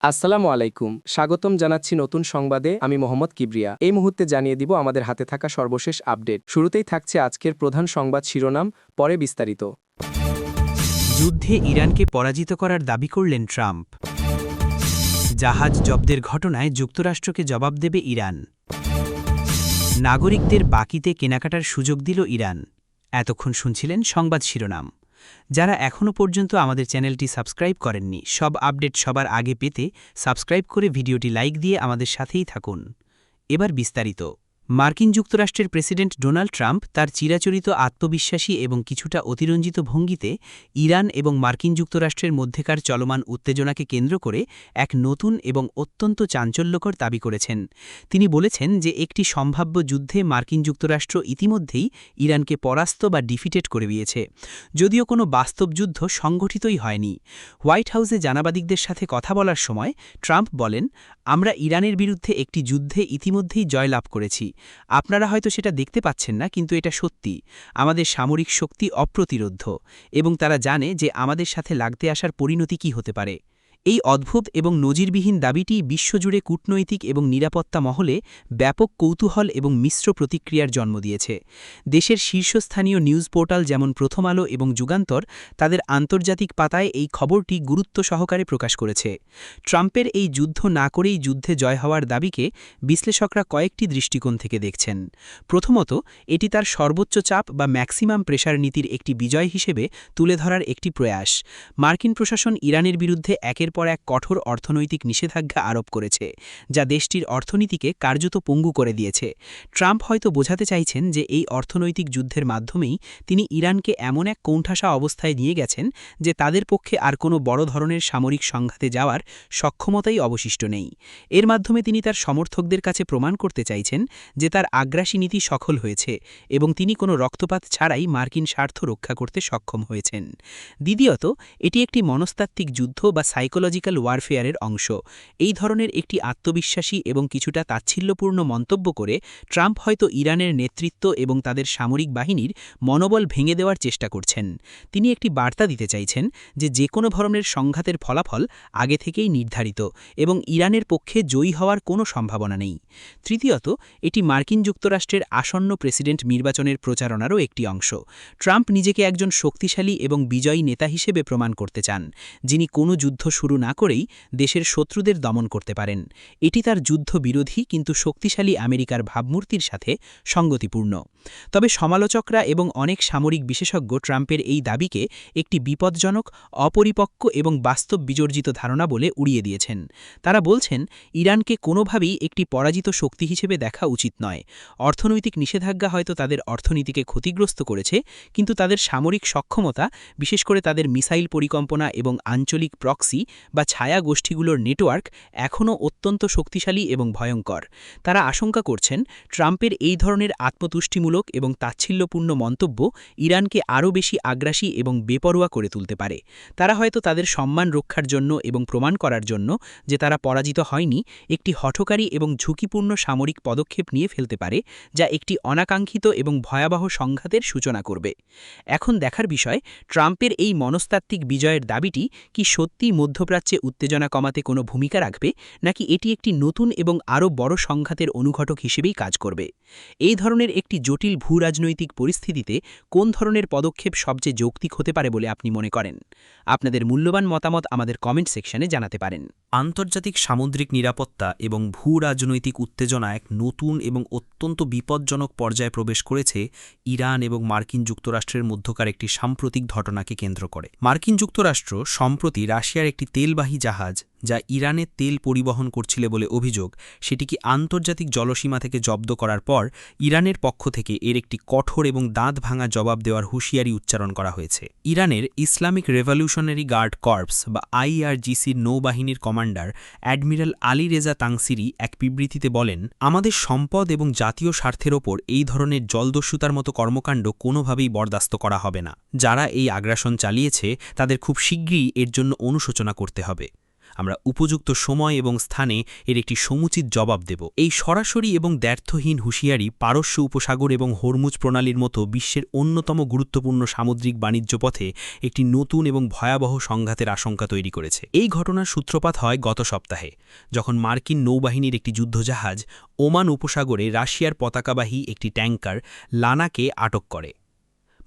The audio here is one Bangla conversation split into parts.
আসসালামু আলাইকুম, স্বাগতম জানাচ্ছি নতুন সংবাদে। আমি মোহাম্মদ কিবরিয়া। এই মুহূর্তে জানিয়ে দিব আমাদের হাতে থাকা সর্বশেষ আপডেট। শুরুতেই থাকছে আজকের প্রধান সংবাদ শিরোনাম, পরে বিস্তারিত। যুদ্ধে ইরানকে পরাজিত করার দাবি করলেন ট্রাম্প। জাহাজ জব্দের ঘটনায় যুক্তরাষ্ট্রকে জবাব দেবে ইরান। নাগরিকদের বাকিতে কেনাকাটার সুযোগ দিল ইরান। এতক্ষণ শুনছিলেন সংবাদ শিরোনাম। যারা এখনও পর্যন্ত আমাদের চ্যানেলটি সাবস্ক্রাইব করেননি, সব আপডেট সবার আগে পেতে সাবস্ক্রাইব করে ভিডিওটি লাইক দিয়ে আমাদের সাথেই থাকুন। এবার বিস্তারিত। মার্কিন যুক্তরাষ্ট্রের প্রেসিডেন্ট ডোনাল্ড ট্রাম্প তার চিরাচরিত আত্মবিশ্বাসী এবং কিছুটা অতিরঞ্জিত ভঙ্গিতে ইরান এবং মার্কিন যুক্তরাষ্ট্রের মধ্যেকার চলমান উত্তেজনাকে কেন্দ্র করে এক নতুন এবং অত্যন্ত চাঞ্চল্যকর দাবি করেছেন। তিনি বলেছেন যে একটি সম্ভাব্য যুদ্ধে মার্কিন যুক্তরাষ্ট্র ইতিমধ্যেই ইরানকে পরাস্ত বা ডিফিটেড করে দিয়েছে, যদিও কোনো বাস্তব যুদ্ধ সংগঠিতই হয়নি। হোয়াইট হাউসে জানাবাদিকদের সাথে কথা বলার সময় ট্রাম্প বলেন, আমরা ইরানের বিরুদ্ধে একটি যুদ্ধে ইতিমধ্যেই জয়লাভ করেছি। আপনারা হয়তো সেটা দেখতে পাচ্ছেন না, কিন্তু এটা সত্যি। আমাদের সামরিক শক্তি অপ্রতিরোধ্য এবং তারা জানে যে আমাদের সাথে লাগতে আসার পরিণতি কী হতে পারে। এই অদ্ভুত এবং নজিরবিহীন দাবিটি বিশ্বজুড়ে কূটনৈতিক এবং নিরাপত্তা মহলে ব্যাপক কৌতূহল এবং মিশ্র প্রতিক্রিয়ার জন্ম দিয়েছে। দেশের শীর্ষস্থানীয় নিউজ পোর্টাল যেমন প্রথম আলো এবং যুগান্তর তাদের আন্তর্জাতিক পাতায় এই খবরটি গুরুত্ব সহকারে প্রকাশ করেছে। ট্রাম্পের এই যুদ্ধ না করেই যুদ্ধে জয় হওয়ার দাবিকে বিশ্লেষকরা কয়েকটি দৃষ্টিকোণ থেকে দেখছেন। প্রথমত, এটি তার সর্বোচ্চ চাপ বা ম্যাক্সিমাম প্রেশার নীতির একটি বিজয় হিসেবে তুলে ধরার একটি প্রয়াস। মার্কিন প্রশাসন ইরানের বিরুদ্ধে একের পর এক কঠোর অর্থনৈতিক নিষেধাজ্ঞা আরোপ করেছে, যা দেশটির অর্থনীতিকে কার্যত পঙ্গু করে দিয়েছে। ট্রাম্প হয়তো বোঝাতে চাইছেন যে এই অর্থনৈতিক যুদ্ধের মাধ্যমেই তিনি ইরানকে এমন এক কোণঠাসা অবস্থায় নিয়ে গেছেন যে তাদের পক্ষে আর কোনো বড় ধরনের সামরিক সংঘাতে যাওয়ার সক্ষমতাই অবশিষ্ট নেই। এর মাধ্যমে তিনি তার সমর্থকদের কাছে প্রমাণ করতে চাইছেন যে তার আগ্রাসী নীতি সফল হয়েছে এবং তিনি কোনো রক্তপাত ছাড়াই মার্কিন স্বার্থ রক্ষা করতে সক্ষম হয়েছেন। দ্বিতীয়ত, এটি একটি মনস্তাত্ত্বিক যুদ্ধ বা সাইকোলজিক্যাল ওয়ারফেয়ারের অংশ। এই ধরনের একটি আত্মবিশ্বাসী এবং কিছুটা তাচ্ছিল্যপূর্ণ মন্তব্য করে ট্রাম্প হয়তো ইরানের নেতৃত্ব এবং তাদের সামরিক বাহিনীর মনোবল ভেঙে দেওয়ার চেষ্টা করছেন। তিনি একটি বার্তা দিতে চাইছেন যে কোনো ধরনের সংঘাতের ফলাফল আগে থেকেই নির্ধারিত এবং ইরানের পক্ষে জয়ী হওয়ার কোনো সম্ভাবনা নেই। তৃতীয়ত, এটি মার্কিন যুক্তরাষ্ট্রের আসন্ন প্রেসিডেন্ট নির্বাচনের প্রচারণারও একটি অংশ। ট্রাম্প নিজেকে একজন শক্তিশালী এবং বিজয়ী নেতা হিসেবে প্রমাণ করতে চান, যিনি কোনো যুদ্ধ শুরু না করেই দেশের শত্রুদের দমন করতে পারেন। এটি তার যুদ্ধ বিরোধী কিন্তু শক্তিশালী আমেরিকার ভাবমূর্তির সাথে সঙ্গতিপূর্ণ। তবে সমালোচকরা এবং অনেক সামরিক বিশেষজ্ঞ ট্রাম্পের এই দাবিকে একটি বিপজ্জনক, অপরিপক্ক এবং বাস্তব বিজর্জিত ধারণা বলে উড়িয়ে দিয়েছেন। তারা বলছেন, ইরানকে কোনোভাবেই একটি পরাজিত শক্তি হিসেবে দেখা উচিত নয়। অর্থনৈতিক নিষেধাজ্ঞা হয়তো তাদের অর্থনীতিকে ক্ষতিগ্রস্ত করেছে, কিন্তু তাদের সামরিক সক্ষমতা, বিশেষ করে তাদের মিসাইল পরিকল্পনা এবং আঞ্চলিক প্রক্সি বা ছায়া গোষ্ঠীগুলোর নেটওয়ার্ক এখনও অত্যন্ত শক্তিশালী এবং ভয়ঙ্কর। তারা আশঙ্কা করছেন, ট্রাম্পের এই ধরনের আত্মতুষ্টিমূলক এবং তাচ্ছিল্যপূর্ণ মন্তব্য ইরানকে আরও বেশি আগ্রাসী এবং বেপরোয়া করে তুলতে পারে। তারা হয়তো তাদের সম্মান রক্ষার জন্য এবং প্রমাণ করার জন্য যে তারা পরাজিত হয়নি, একটি হঠকারী এবং ঝুঁকিপূর্ণ সামরিক পদক্ষেপ নিয়ে ফেলতে পারে, যা একটি অনাকাঙ্ক্ষিত এবং ভয়াবহ সংঘাতের সূচনা করবে। এখন দেখার বিষয়, ট্রাম্পের এই মনস্তাত্ত্বিক বিজয়ের দাবিটি কি সত্যিই মধ্যপ্রাচ্যে উত্তেজনা কমাতে কোনো ভূমিকা রাখবে, নাকি এটি একটি নতুন এবং আরও বড় সংঘাতের অনুঘটক হিসেবেই কাজ করবে। এই ধরনের একটি জটিল ভূরাজনৈতিক পরিস্থিতিতে কোন ধরনের পদক্ষেপ সবচেয়ে যৌক্তিক হতে পারে বলে আপনি মনে করেন? আপনাদের মূল্যবান মতামত আমাদের কমেন্ট সেকশনে জানাতে পারেন। আন্তর্জাতিক সামুদ্রিক নিরাপত্তা এবং ভূরাজনৈতিক উত্তেজনা এক নতুন এবং অত্যন্ত বিপজ্জনক পর্যায়ে প্রবেশ করেছে ইরান এবং মার্কিন যুক্তরাষ্ট্রের মধ্যকার একটি সাম্প্রতিক ঘটনাকে কেন্দ্র করে। মার্কিন যুক্তরাষ্ট্র সম্প্রতি রাশিয়ার একটি তেলবাহী জাহাজ, যা ইরানের তেল পরিবহন করছিল বলে অভিযোগ, সেটিকে আন্তর্জাতিক জলসীমা থেকে জব্দ করার পর ইরানের পক্ষ থেকে এর একটি কঠোর এবং দাঁত ভাঙা জবাব দেওয়ার হুঁশিয়ারি উচ্চারণ করা হয়েছে। ইরানের ইসলামিক রেভলিউশনারি গার্ড কর্পস বা IRGCর নৌবাহিনীর commander admiral Ali Reza Tangsiri এক বিবৃতিতে বলেন, আমাদের সম্পদ এবং জাতীয় স্বার্থের ওপর এই ধরনের জলদস্যুতার মতো কর্মকাণ্ড কোনোভাবেই বরদাস্ত করা হবে না। যারা এই আগ্রাসন চালিয়েছে তাদের খুব শীঘ্রই এর জন্য অনুশোচনা করতে হবে। আমরা উপযুক্ত সময় এবং স্থানে এর একটি সমুচিত জবাব দেব। এই সরাসরি এবং দ্ব্যর্থহীন হুঁশিয়ারি পারস্য উপসাগর এবং হরমুজ প্রণালীর মতো বিশ্বের অন্যতম গুরুত্বপূর্ণ সামুদ্রিক বাণিজ্য পথে একটি নতুন এবং ভয়াবহ সংঘাতের আশঙ্কা তৈরি করেছে। এই ঘটনার সূত্রপাত হয় গত সপ্তাহে, যখন মার্কিন নৌবাহিনীর একটি যুদ্ধজাহাজ ওমান উপসাগরে রাশিয়ার পতাকাবাহী একটি ট্যাঙ্কার লানাকে আটক করে।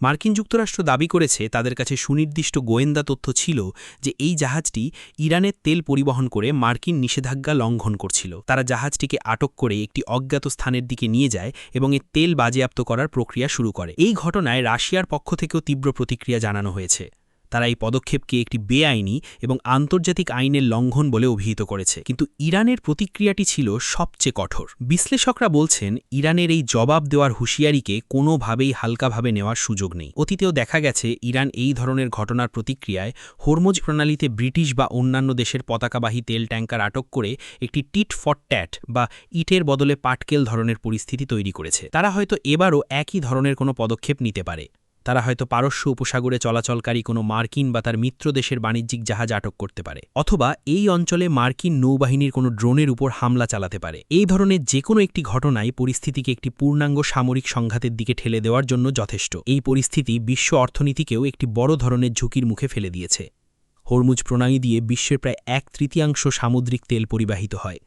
মার্কিন যুক্তরাষ্ট্র দাবি করেছে তাদের কাছে সুনির্দিষ্ট গোয়েন্দা তথ্য ছিল যে এই জাহাজটি ইরানের তেল পরিবহন করে মার্কিন নিষেধাজ্ঞা লঙ্ঘন করছিল। তারা জাহাজটিকে আটক করে একটি অজ্ঞাত স্থানের দিকে নিয়ে যায় এবং এর তেল বাজেয়াপ্ত করার প্রক্রিয়া শুরু করে। এই ঘটনায় রাশিয়ার পক্ষ থেকেও তীব্র প্রতিক্রিয়া জানানো হয়েছে। তারা এই পদক্ষেপকে একটি বেআইনি এবং আন্তর্জাতিক আইনের লঙ্ঘন বলে অভিহিত করেছে। কিন্তু ইরানের প্রতিক্রিয়াটি ছিল সবচেয়ে কঠোর। বিশ্লেষকরা বলছেন ইরানের এই জবাব দেওয়ার হুঁশিয়ারিকে কোনোভাবেই হালকাভাবে নেওয়ার সুযোগ নেই। অতীতেও দেখা গেছে ইরান এই ধরনের ঘটনার প্রতিক্রিয়ায় হরমুজ প্রণালীতে ব্রিটিশ বা অন্যান্য দেশের পতাকাবাহী তেল ট্যাঙ্কার আটক করে একটি টিট ফর ট্যাট বা ইটের বদলে পাটকেল ধরনের পরিস্থিতি তৈরি করেছে। তারা হয়তো এবারও একই ধরনের কোনো পদক্ষেপ নিতে পারে। তারা হয়তো পারস্য উপসাগরে চলাচলকারী কোনো মার্কিন বা তার মিত্র দেশের বাণিজ্যিক জাহাজ আটক করতে পারে, অথবা এই অঞ্চলে মার্কিন নৌবাহিনীর কোনো ড্রোনের উপর হামলা চালাতে পারে। এই ধরনের যে কোনো একটি ঘটনাই পরিস্থিতিকে একটি পূর্ণাঙ্গ সামরিক সংঘাতের দিকে ঠেলে দেওয়ার জন্য যথেষ্ট। এই পরিস্থিতি বিশ্ব অর্থনীতিকেও একটি বড় ধরনের ঝুঁকির মুখে ফেলে দিয়েছে। হরমুজ প্রণালী দিয়ে বিশ্বের প্রায় 1/3 সামুদ্রিক তেল পরিবাহিত হয়।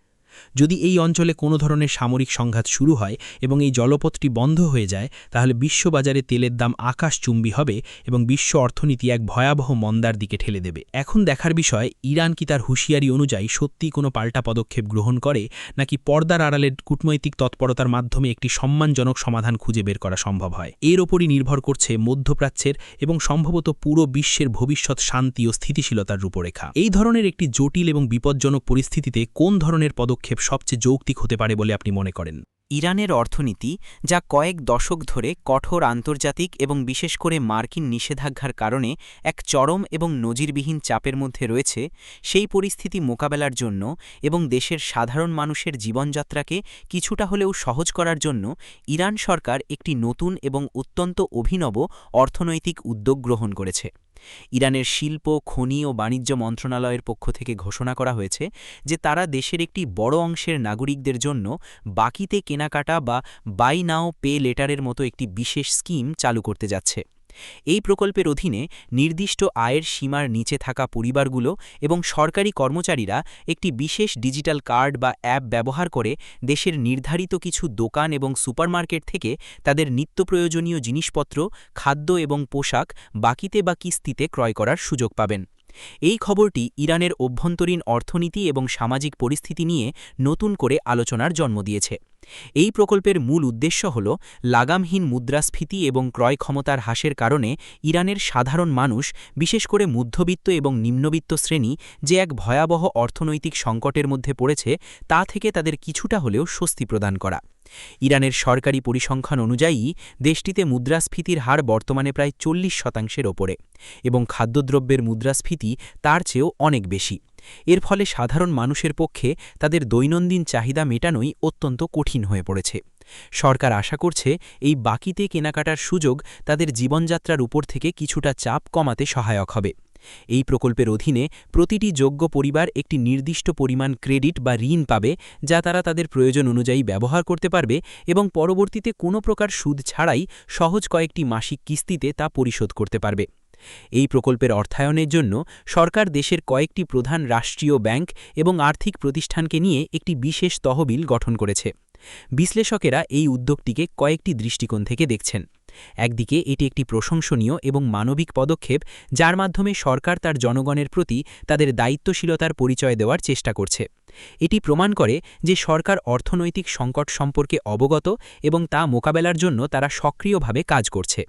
যদি এই অঞ্চলে কোনো ধরনের সামরিক সংঘাত শুরু হয় এবং এই জলপথটি বন্ধ হয়ে যায়, তাহলে বিশ্ববাজারে তেলের দাম আকাশচুম্বী হবে এবং বিশ্ব অর্থনীতি এক ভয়াবহ মন্দার দিকে ঠেলে দেবে। এখন দেখার বিষয় ইরান কি তার হুঁশিয়ারি অনুযায়ী সত্যিই কোনো পাল্টা পদক্ষেপ গ্রহণ করে, নাকি পর্দার আড়ালের কূটনৈতিক তৎপরতার মাধ্যমে একটি সম্মানজনক সমাধান খুঁজে বের করা সম্ভব হয়। এর ওপরই নির্ভর করছে মধ্যপ্রাচ্যের এবং সম্ভবত পুরো বিশ্বের ভবিষ্যৎ শান্তি ও স্থিতিশীলতার রূপরেখা। এই ধরনের একটি জটিল এবং বিপজ্জনক পরিস্থিতিতে কোন ধরনের পদক্ষেপ সবচেয়ে যৌক্তিক হতে পারে বলে আপনি মনে করেন? ইরানের অর্থনীতি, যা কয়েক দশক ধরে কঠোর আন্তর্জাতিক এবং বিশেষ করে মার্কিন নিষেধাজ্ঞার কারণে এক চরম এবং নজিরবিহীন চাপের মধ্যে রয়েছে, সেই পরিস্থিতি মোকাবেলার জন্য এবং দেশের সাধারণ মানুষের জীবনযাত্রাকে কিছুটা হলেও সহজ করার জন্য ইরান সরকার একটি নতুন এবং অত্যন্ত অভিনব অর্থনৈতিক উদ্যোগ গ্রহণ করেছে। ইরানের শিল্প, খনি ও বাণিজ্য মন্ত্রণালয়ের পক্ষ থেকে ঘোষণা করা হয়েছে যে তারা দেশের একটি বড় অংশের নাগরিকদের জন্য বাকিতে কেনাকাটা বা বাই নাও পে লেটারের মতো একটি বিশেষ স্কিম চালু করতে যাচ্ছে। এই প্রকল্পের অধীনে নির্দিষ্ট আয়ের সীমার নিচে থাকা পরিবারগুলো এবং সরকারি কর্মচারীরা একটি বিশেষ ডিজিটাল কার্ড বা অ্যাপ ব্যবহার করে দেশের নির্ধারিত কিছু দোকান এবং সুপারমার্কেট থেকে তাদের নিত্যপ্রয়োজনীয় জিনিসপত্র, খাদ্য এবং পোশাক বাকিতে বা কিস্তিতে ক্রয় করার সুযোগ পাবেন। এই খবরটি ইরানের অভ্যন্তরীণ অর্থনীতি এবং সামাজিক পরিস্থিতি নিয়ে নতুন করে আলোচনার জন্ম দিয়েছে। এই প্রকল্পের মূল উদ্দেশ্য হল লাগামহীন মুদ্রাস্ফীতি এবং ক্রয় ক্ষমতার হ্রাসের কারণে ইরানের সাধারণ মানুষ, বিশেষ করে মধ্যবিত্ত এবং নিম্নবিত্ত শ্রেণী, যে এক ভয়াবহ অর্থনৈতিক সংকটের মধ্যে পড়েছে, তা থেকে তাদের কিছুটা হলেও স্বস্তি প্রদান করা। ইরানের সরকারি পরিসংখ্যান অনুযায়ী দেশটিতে মুদ্রাস্ফীতির হার বর্তমানে প্রায় 40% ওপরে এবং খাদ্যদ্রব্যের মুদ্রাস্ফীতি তার চেয়েও অনেক বেশি। এর ফলে সাধারণ মানুষের পক্ষে তাদের দৈনন্দিন চাহিদা মেটানোই অত্যন্ত কঠিন হয়ে পড়েছে। সরকার আশা করছে এই বাকিতে কেনাকাটার সুযোগ তাদের জীবনযাত্রার উপর থেকে কিছুটা চাপ কমাতে সহায়ক হবে। এই প্রকল্পের অধীনে প্রতিটি যোগ্য পরিবার একটি নির্দিষ্ট পরিমাণ ক্রেডিট বা ঋণ পাবে, যা তারা তাদের প্রয়োজন অনুযায়ী ব্যবহার করতে পারবে এবং পরবর্তীতে কোনো প্রকার সুদ ছাড়াই সহজ কয়েকটি মাসিক কিস্তিতে তা পরিশোধ করতে পারবে। এই প্রকল্পের অর্থায়নের জন্য সরকার দেশের কয়েকটি প্রধান রাষ্ট্রীয় ব্যাংক এবং আর্থিক প্রতিষ্ঠানকে নিয়ে একটি বিশেষ তহবিল গঠন করেছে। বিশ্লেষকেরা এই উদ্যোগটিকে কয়েকটি দৃষ্টিকোণ থেকে দেখছেন। একদিকে এটি একটি প্রশংসনীয় এবং মানবিক পদক্ষেপ, যার মাধ্যমে সরকার তার জনগণের প্রতি তাদের দায়িত্বশীলতার পরিচয় দেওয়ার চেষ্টা করছে। এটি প্রমাণ করে যে সরকার অর্থনৈতিক সংকট সম্পর্কে অবগত এবং তা মোকাবেলার জন্য তারা সক্রিয়ভাবে কাজ করছে।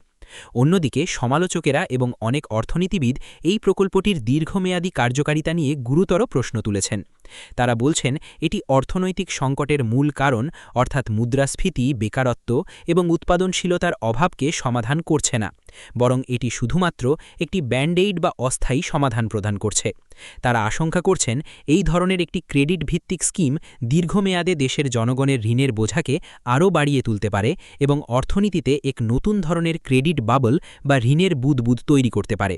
অন্যদিকে সমালোচকেরা এবং অনেক অর্থনীতিবিদ এই প্রকল্পটির দীর্ঘমেয়াদী কার্যকারিতা নিয়ে গুরুতর প্রশ্ন তুলেছেন। তারা বলছেন এটি অর্থনৈতিক সংকটের মূল কারণ অর্থাৎ মুদ্রাস্ফীতি, বেকারত্ব এবং উৎপাদনশীলতার অভাবকে সমাধান করছে না, বরং এটি শুধুমাত্র একটি ব্যান্ড-এইড বা অস্থায়ী সমাধান প্রদান করছে। তারা আশঙ্কা করছেন এই ধরনের একটি ক্রেডিট ভিত্তিক স্কিম দীর্ঘমেয়াদে দেশের জনগণের ঋণের বোঝাকে আরও বাড়িয়ে তুলতে পারে এবং অর্থনীতিতে এক নতুন ধরনের ক্রেডিট বাবল বা ঋণের বুদবুদ তৈরি করতে পারে।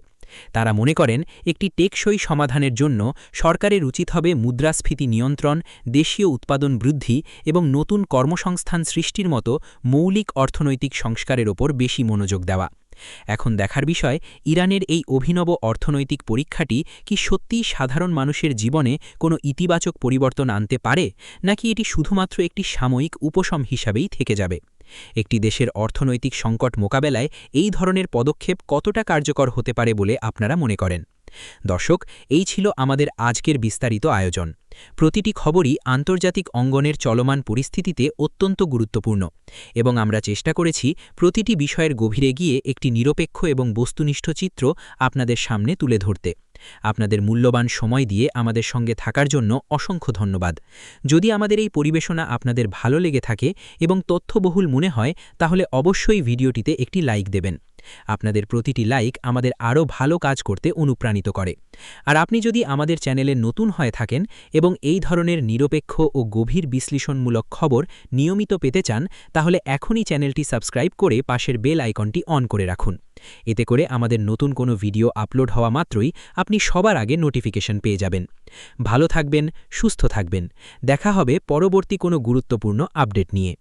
তারা মনে করেন একটি টেকসই সমাধানের জন্য সরকারের উচিত হবে মুদ্রাস্ফীতি নিয়ন্ত্রণ, দেশীয় উৎপাদন বৃদ্ধি এবং নতুন কর্মসংস্থান সৃষ্টির মতো মৌলিক অর্থনৈতিক সংস্কারের ওপর বেশি মনোযোগ দেওয়া। এখন দেখার বিষয়, ইরানের এই অভিনব অর্থনৈতিক পরীক্ষাটি কি সত্যিই সাধারণ মানুষের জীবনে কোনো ইতিবাচক পরিবর্তন আনতে পারে, নাকি এটি শুধুমাত্র একটি সাময়িক উপশম হিসাবেই থেকে যাবে। একটি দেশের অর্থনৈতিক সংকট মোকাবেলায় এই ধরনের পদক্ষেপ কতটা কার্যকর হতে পারে বলে আপনারা মনে করেন? দর্শক, এই ছিল আমাদের আজকের বিস্তারিত আয়োজন। প্রতিটি খবরই আন্তর্জাতিক অঙ্গনের চলমান পরিস্থিতিতে অত্যন্ত গুরুত্বপূর্ণ এবং আমরা চেষ্টা করেছি প্রতিটি বিষয়ের গভীরে গিয়ে একটি নিরপেক্ষ এবং বস্তুনিষ্ঠ চিত্র আপনাদের সামনে তুলে ধরতে। আপনাদের মূল্যবান সময় দিয়ে আমাদের সঙ্গে থাকার জন্য অসংখ্য ধন্যবাদ। যদি আমাদের এই পরিবেশনা আপনাদের ভালো লেগে থাকে এবং তথ্যবহুল মনে হয়, তাহলে অবশ্যই ভিডিওটিতে একটি লাইক দেবেন। আপনাদের প্রতিটি লাইক আমাদের আরও ভালো কাজ করতে অনুপ্রাণিত করে। আর আপনি যদি আমাদের চ্যানেলে নতুন হয়ে থাকেন এবং এই ধরনের নিরপেক্ষ ও গভীর বিশ্লেষণমূলক খবর নিয়মিত পেতে চান, তাহলে এখনই চ্যানেলটি সাবস্ক্রাইব করে পাশের বেল আইকনটি অন করে রাখুন। এতে করে আমাদের নতুন কোনো ভিডিও আপলোড হওয়া মাত্রই আপনি সবার আগে নোটিফিকেশন পেয়ে যাবেন। ভালো থাকবেন, সুস্থ থাকবেন। দেখা হবে পরবর্তী কোনো গুরুত্বপূর্ণ আপডেট নিয়ে।